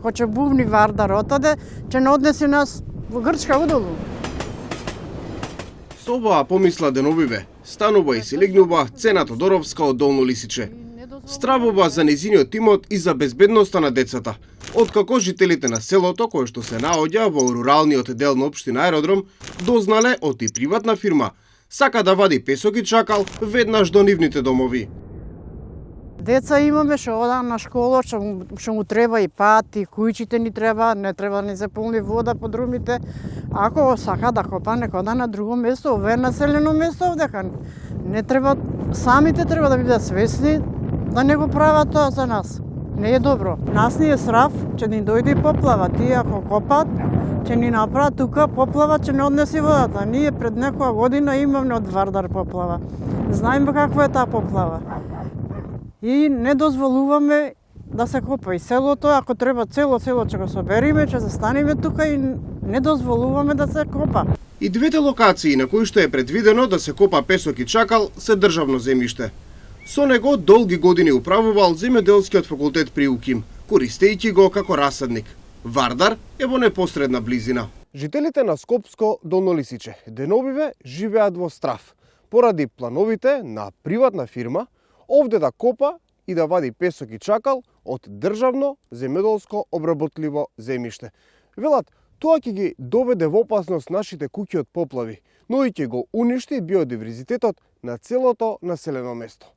ако ќе бувни Вардар отаде, ќе не однеси нас во Грчка удолу. Со оваа помисла деновиве, станува и се легнува Цена Тодоровска од Долно Лисиче. Стравува за незиниот имот и за безбедноста на децата. Откако жителите на селото, кое што се наоѓа во руралниот дел на општина Аеродром, дознале од и приватна фирма сака да вади песок и чакал веднаш до нивните домови. Деца имаме што одат на школа, што му треба и пат, и кујчите ни треба, не треба да ни се полни вода по друмите. Ако сака да копа, нека ода на друго место, ове е населено место овдека. Не треба, самите треба да бидат свесни да не го прават тоа за нас. Не е добро. Нас ни е срав, ќе ни дојде поплава. Тие ако копат, ќе ни направат тука поплава, ќе не однеси водата. Ние пред некоја година имавме од Вардар поплава. Знаеме каква е таа поплава. И не дозволуваме да се копа. И селото, ако треба цело село ќе го собериме, ќе застанеме тука и не дозволуваме да се копа. И двете локации на кои што е предвидено да се копа песок и чакал се државно земјиште. Со него долги години управувал земјоделскиот факултет при УКИМ, користејќи го како расадник. Вардар е во непосредна близина. Жителите на Скопско Долно Лисиче деновиве живеат во страв поради плановите на приватна фирма овде да копа и да вади песок и чакал од државно земјоделско обработливо земјиште. Велат, тоа ќе ги доведе во опасност нашите куќи од поплави, но и ќе го уништи биодиверзитетот на целото населено место.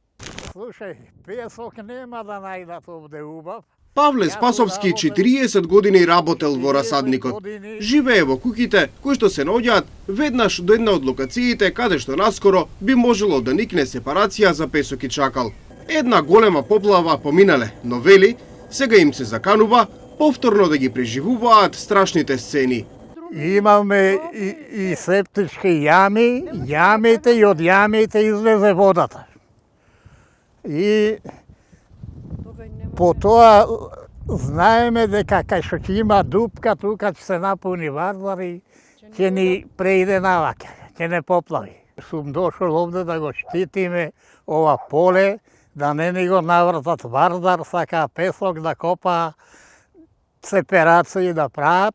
Слушај, песок нема да најдат овде убав. Павле Спасовски 40 години работел во расадникот. Живее во куќите кои што се наоѓаат веднаш до една од локациите каде што наскоро би можело да никне сепарација за песок и чакал. Една голема поплава поминале, но вели, сега им се заканува повторно да ги преживуваат страшните сцени. Имаме и септички јами, јамите и од јамите излезе водата. И по тоа знаеме дека кај што ќе има дупка, тука ќе се напуни Вардар и ќе ни преиде наваќе, ќе не поплави. Сум дошол овде да го штитиме ова поле, да не ни го навртат Вардар, сака песок да копа, сепарации да прават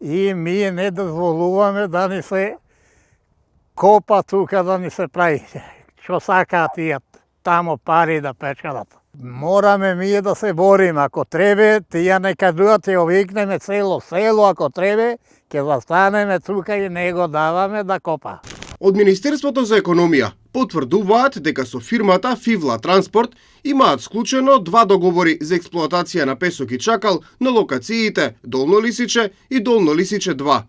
и ние не дозволуваме да ни се копа тука, да ни се прави. Што сакаат тие тамо пари да печелат. Мораме ние да се бориме, ако требе, тие нека дуат и овикнеме цело село, ако требе, ќе застанеме тука и не го даваме да копа. Од Министерството за економија потврдуваат дека со фирмата Фивла Транспорт имаат склучено 2 договори за експлоатација на песок и чакал на локациите Долно Лисиче и Долно Лисиче 2.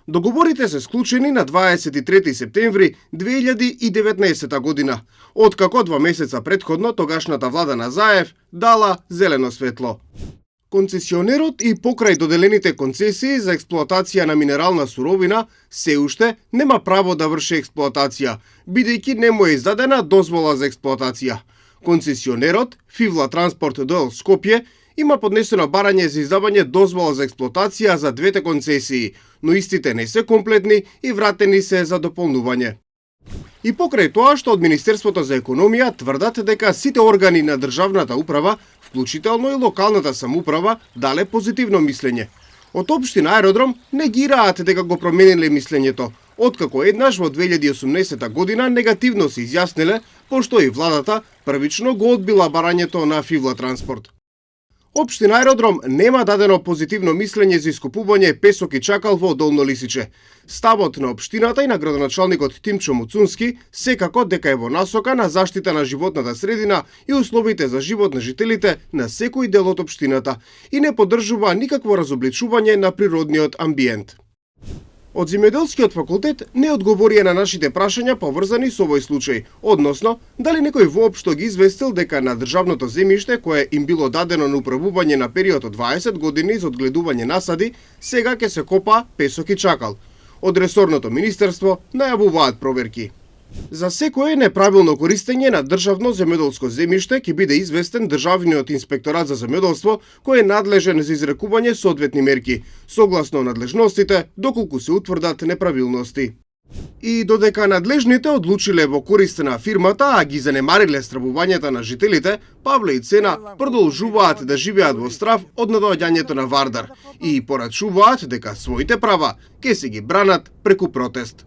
Договорите се склучени на 23 септември 2019 година, откако 2 месеца претходно тогашната влада на Заев дала зелено светло. Концесионерот и покрај доделените концесии за експлоатација на минерална суровина се уште нема право да врши експлоатација, бидејќи не му е издадена дозвола за експлоатација. Концесионерот, Фивла Транспорт ДО Скопје, има поднесено барање за издавање дозвола за експлоатација за двете концесии, но истите не се комплетни и вратени се за дополнување. И покрај тоа што од Министерството за економија тврдат дека сите органи на државната управа, вклучително и локалната самоуправа, дале позитивно мислење. Од општина Аеродром негираат дека го промениле мислењето, откако еднаш во 2018 година негативно се изјасниле, пошто и владата првично го одбила барањето на Фивла Транспорт. Општина Аеродром нема дадено позитивно мислење за искупување песок и чакал во Долно Лисиче. Ставот на општината и на градоначалникот Тимчо Муцунски секако дека е во насока на заштита на животната средина и условите за живот на жителите на секој дел од општината и не поддржува никакво разобличување на природниот амбиент. Од земјоделскиот факултет не одговорија на нашите прашања поврзани со овој случај, односно дали некој воопшто ги известил дека на државното земјиште кое им било дадено на управување на период од 20 години за одгледување насади, сега ќе се копа песок и чакал. Од ресорното министерство најавуваат проверки. За секое неправилно користење на државно земјоделско земјиште ќе биде известен Државниот инспекторат за земјоделство, кој е надлежен за изрекување соодветни мерки, согласно надлежностите, доколку се утврдат неправилности. И додека надлежните одлучиле во корист на фирмата, а ги занемариле стравувањата на жителите, Павле и Цена продолжуваат да живеат во страв од надоаѓањето на Вардар и порачуваат дека своите права ќе се ги бранат преку протест.